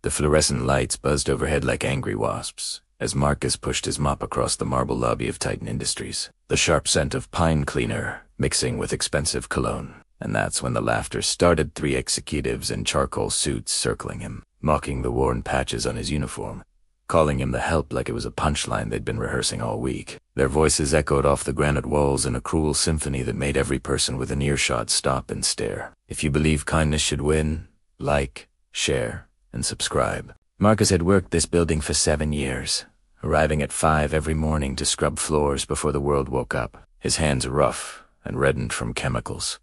The fluorescent lights buzzed overhead like angry wasps as Marcus pushed his mop across the marble lobby of Titan Industries, the sharp scent of pine cleaner mixing with expensive cologne. And that's when the laughter started. 3 executives in charcoal suits circling him, mocking the worn patches on his uniform, calling him the help like it was a punchline they'd been rehearsing all week. Their voices echoed off the granite walls in a cruel symphony that made every person within earshot stop and stare. If you believe kindness should win, like, share, and subscribe. Marcus had worked this building for 7 years, arriving at 5 every morning to scrub floors before the world woke up, his hands rough and reddened from chemicals,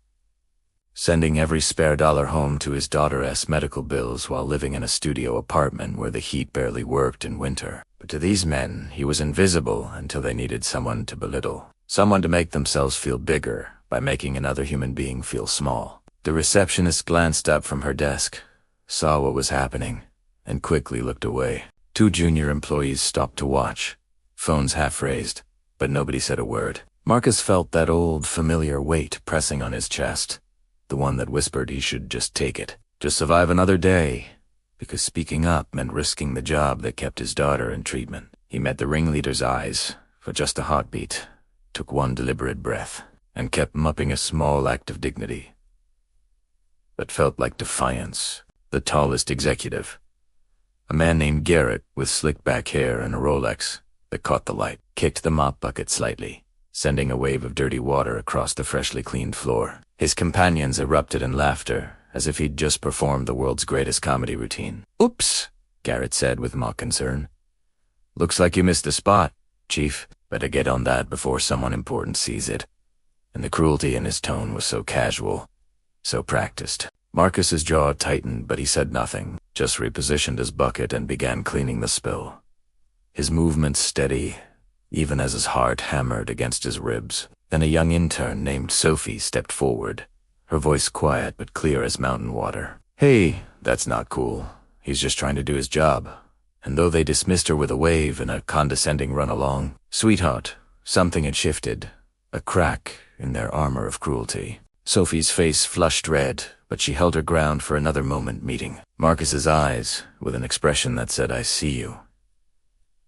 sending every spare dollar home to his daughter's medical bills while living in a studio apartment where the heat barely worked in winter. But to these men, he was invisible until they needed someone to belittle, someone to make themselves feel bigger by making another human being feel small. The receptionist glanced up from her desk, saw what was happening, and quickly looked away. 2 junior employees stopped to watch, phones half raised, but nobody said a word. Marcus felt that old, familiar weight pressing on his chest, the one that whispered he should just take it, just survive another day, because speaking up meant risking the job that kept his daughter in treatment. He met the ringleader's eyes for just a heartbeat, took one deliberate breath, and kept mopping a small act of dignity that felt like defiance. The tallest executive, a man named Garrett with slick back hair and a Rolex that caught the light, kicked the mop bucket slightly, sending a wave of dirty water across the freshly cleaned floor. His companions erupted in laughter, as if he'd just performed the world's greatest comedy routine. "Oops," Garrett said with mock concern. "Looks like you missed a spot, Chief. Better get on that before someone important sees it." And the cruelty in his tone was so casual, so practiced. Marcus's jaw tightened, but he said nothing, just repositioned his bucket and began cleaning the spill, his movements steady, even as his heart hammered against his ribs. Then a young intern named Sophie stepped forward, her voice quiet but clear as mountain water. "Hey, that's not cool. He's just trying to do his job." And though they dismissed her with a wave and a condescending run along, "Sweetheart," something had shifted, a crack in their armor of cruelty. Sophie's face flushed red, but she held her ground for another moment, meeting Marcus's eyes with an expression that said, "I see you."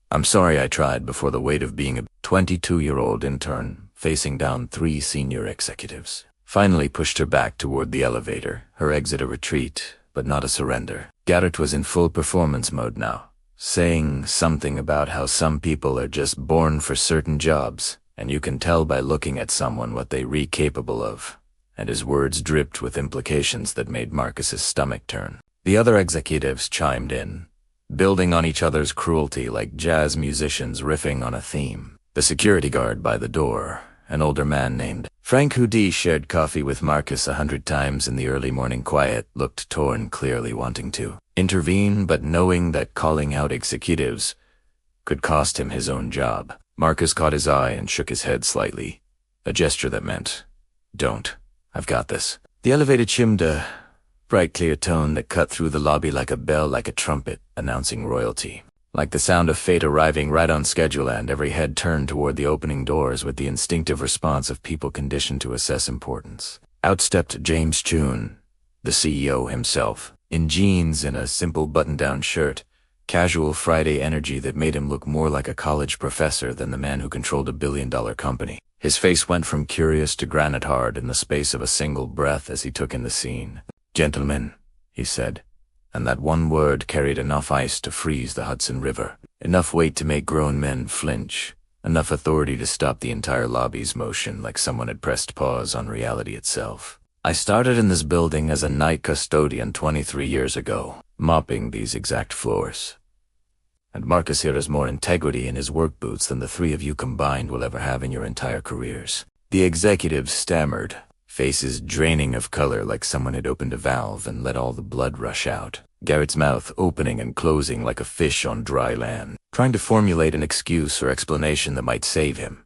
"I'm sorry I tried," before the weight of being a 22-year-old intern facing down 3 senior executives finally pushed her back toward the elevator, her exit a retreat, but not a surrender. Garrett was in full performance mode now, saying something about how some people are just born for certain jobs, and you can tell by looking at someone what they're capable of. And his words dripped with implications that made Marcus's stomach turn. The other executives chimed in, building on each other's cruelty like jazz musicians riffing on a theme. The security guard by the door, an older man named Frank, who shared coffee with Marcus 100 times in the early morning quiet, looked torn, clearly wanting to intervene, but knowing that calling out executives could cost him his own job. Marcus caught his eye and shook his head slightly, a gesture that meant, "Don't. I've got this." The elevator chimed a bright, clear tone that cut through the lobby like a bell, like a trumpet, announcing royalty. Like the sound of fate arriving right on schedule, and every head turned toward the opening doors with the instinctive response of people conditioned to assess importance. Out stepped James Chun, the CEO himself, in jeans and a simple button-down shirt, casual Friday energy that made him look more like a college professor than the man who controlled a billion-dollar company. His face went from curious to granite hard in the space of a single breath as he took in the scene. "Gentlemen," he said, and that one word carried enough ice to freeze the Hudson River, enough weight to make grown men flinch, enough authority to stop the entire lobby's motion like someone had pressed pause on reality itself. "I started in this building as a night custodian 23 years ago, mopping these exact floors. And Marcus here has more integrity in his work boots than the 3 of you combined will ever have in your entire careers." The executives stammered, faces draining of color like someone had opened a valve and let all the blood rush out. Garrett's mouth opening and closing like a fish on dry land, trying to formulate an excuse or explanation that might save him.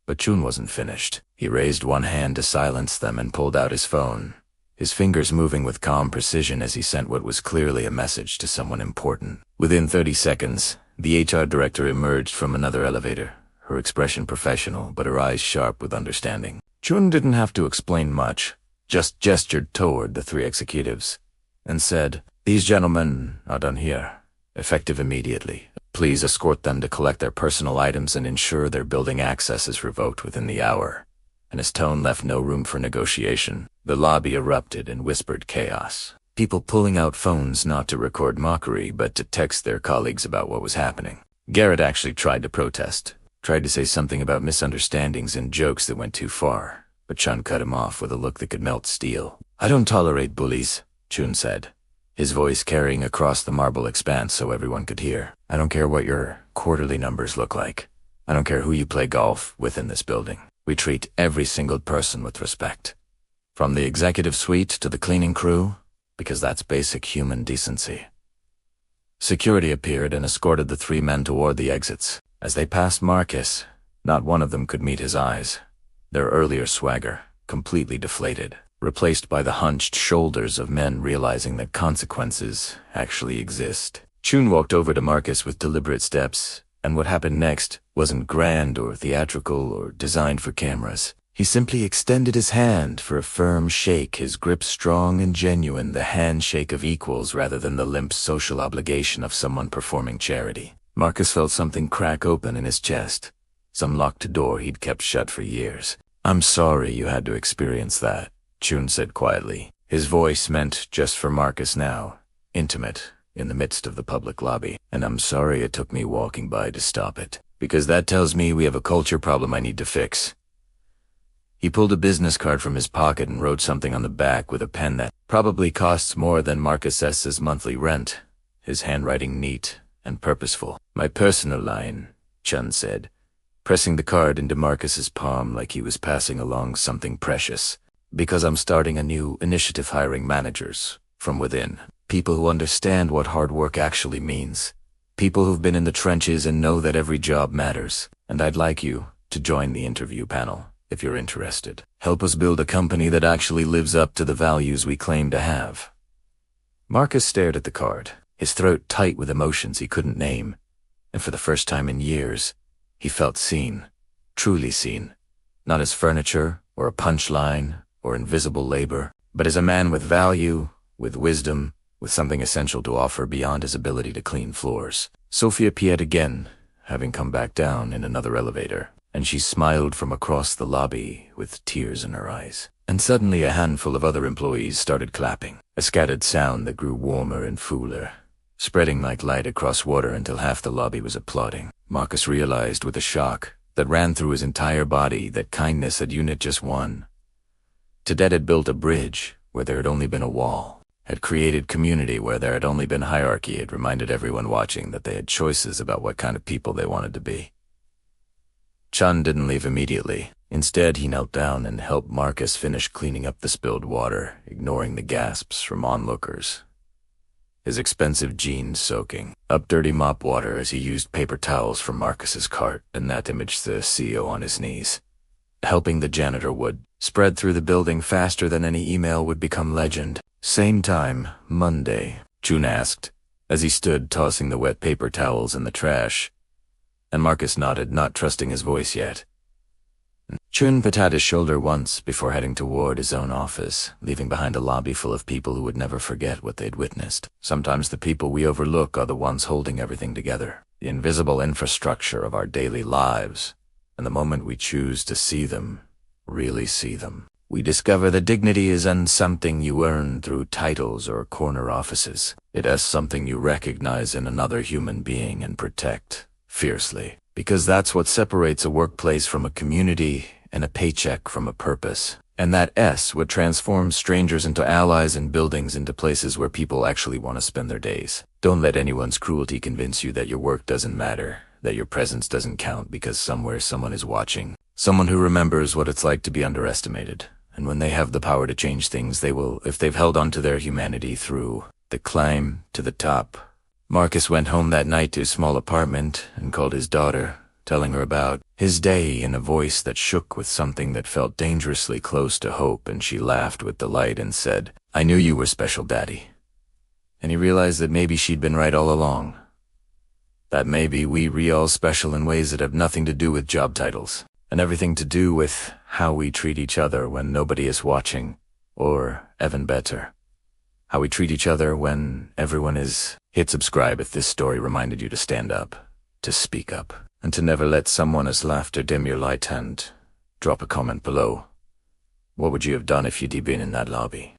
But Chun wasn't finished. He raised one hand to silence them and pulled out his phone, his fingers moving with calm precision as he sent what was clearly a message to someone important. Within 30 seconds, the HR director emerged from another elevator, her expression professional but her eyes sharp with understanding. Chun didn't have to explain much, just gestured toward the 3 executives and said, These gentlemen are done here, effective immediately. Please escort them to collect their personal items and ensure their building access is revoked within the hour. And his tone left no room for negotiation. The lobby erupted in whispered chaos. People pulling out phones not to record mockery, but to text their colleagues about what was happening. Garrett actually tried to protest, tried to say something about misunderstandings and jokes that went too far, but Chun cut him off with a look that could melt steel. I don't tolerate bullies, Chun said, his voice carrying across the marble expanse so everyone could hear. I don't care what your quarterly numbers look like. I don't care who you play golf with in this building. We treat every single person with respect. From the executive suite to the cleaning crew, because that's basic human decency. Security appeared and escorted the three men toward the exits. As they passed Marcus, not one of them could meet his eyes. Their earlier swagger, completely deflated, replaced by the hunched shoulders of men realizing that consequences actually exist. Chun walked over to Marcus with deliberate steps, and what happened next wasn't grand or theatrical or designed for cameras. He simply extended his hand for a firm shake, his grip strong and genuine, the handshake of equals rather than the limp social obligation of someone performing charity. Marcus felt something crack open in his chest, some locked door he'd kept shut for years. I'm sorry you had to experience that, Chun said quietly. His voice meant just for Marcus now, intimate, in the midst of the public lobby. And I'm sorry it took me walking by to stop it, because that tells me we have a culture problem I need to fix. He pulled a business card from his pocket and wrote something on the back with a pen that probably costs more than Marcus S.'s monthly rent, his handwriting neat and purposeful. My personal line, Chun said, pressing the card into Marcus's palm like he was passing along something precious. Because I'm starting a new initiative hiring managers from within. People who understand what hard work actually means. People who've been in the trenches and know that every job matters. And I'd like you to join the interview panel, if you're interested. Help us build a company that actually lives up to the values we claim to have. Marcus stared at the card, his throat tight with emotions he couldn't name. And for the first time in years, he felt seen, truly seen. Not as furniture, or a punchline, or invisible labor, but as a man with value, with wisdom, with something essential to offer beyond his ability to clean floors. Sophia appeared again, having come back down in another elevator, and she smiled from across the lobby with tears in her eyes. And suddenly a handful of other employees started clapping, a scattered sound that grew warmer and fuller, spreading like light across water until half the lobby was applauding. Marcus realized with a shock that ran through his entire body that kindness had Unit just won. Cadet had built a bridge where there had only been a wall, had created community where there had only been hierarchy, had reminded everyone watching that they had choices about what kind of people they wanted to be. Chun didn't leave immediately. Instead, he knelt down and helped Marcus finish cleaning up the spilled water, ignoring the gasps from onlookers. His expensive jeans soaking up dirty mop water as he used paper towels from Marcus's cart, and that imaged the CEO on his knees. Helping the janitor would spread through the building faster than any email would become legend. Same time, Monday, Chun asked, as he stood tossing the wet paper towels in the trash. And Marcus nodded, not trusting his voice yet. Chun patted his shoulder once before heading toward his own office, leaving behind a lobby full of people who would never forget what they'd witnessed. Sometimes the people we overlook are the ones holding everything together, the invisible infrastructure of our daily lives. And the moment we choose to see them, really see them, we discover that dignity isn't something you earn through titles or corner offices. It is something you recognize in another human being and protect fiercely. Because that's what separates a workplace from a community and a paycheck from a purpose. And that S would transform strangers into allies and buildings into places where people actually want to spend their days. Don't let anyone's cruelty convince you that your work doesn't matter, that your presence doesn't count because somewhere someone is watching. Someone who remembers what it's like to be underestimated. And when they have the power to change things, they will, if they've held on to their humanity through the climb to the top. Marcus went home that night to his small apartment and called his daughter, telling her about his day in a voice that shook with something that felt dangerously close to hope, and she laughed with delight and said, "I knew you were special, Daddy." And he realized that maybe she'd been right all along. That maybe we all special in ways that have nothing to do with job titles, and everything to do with how we treat each other when nobody is watching, or, even better, how we treat each other when everyone is. Hit subscribe if this story reminded you to stand up, to speak up, and to never let someone's laughter dim your light, and drop a comment below. What would you have done if you'd been in that lobby?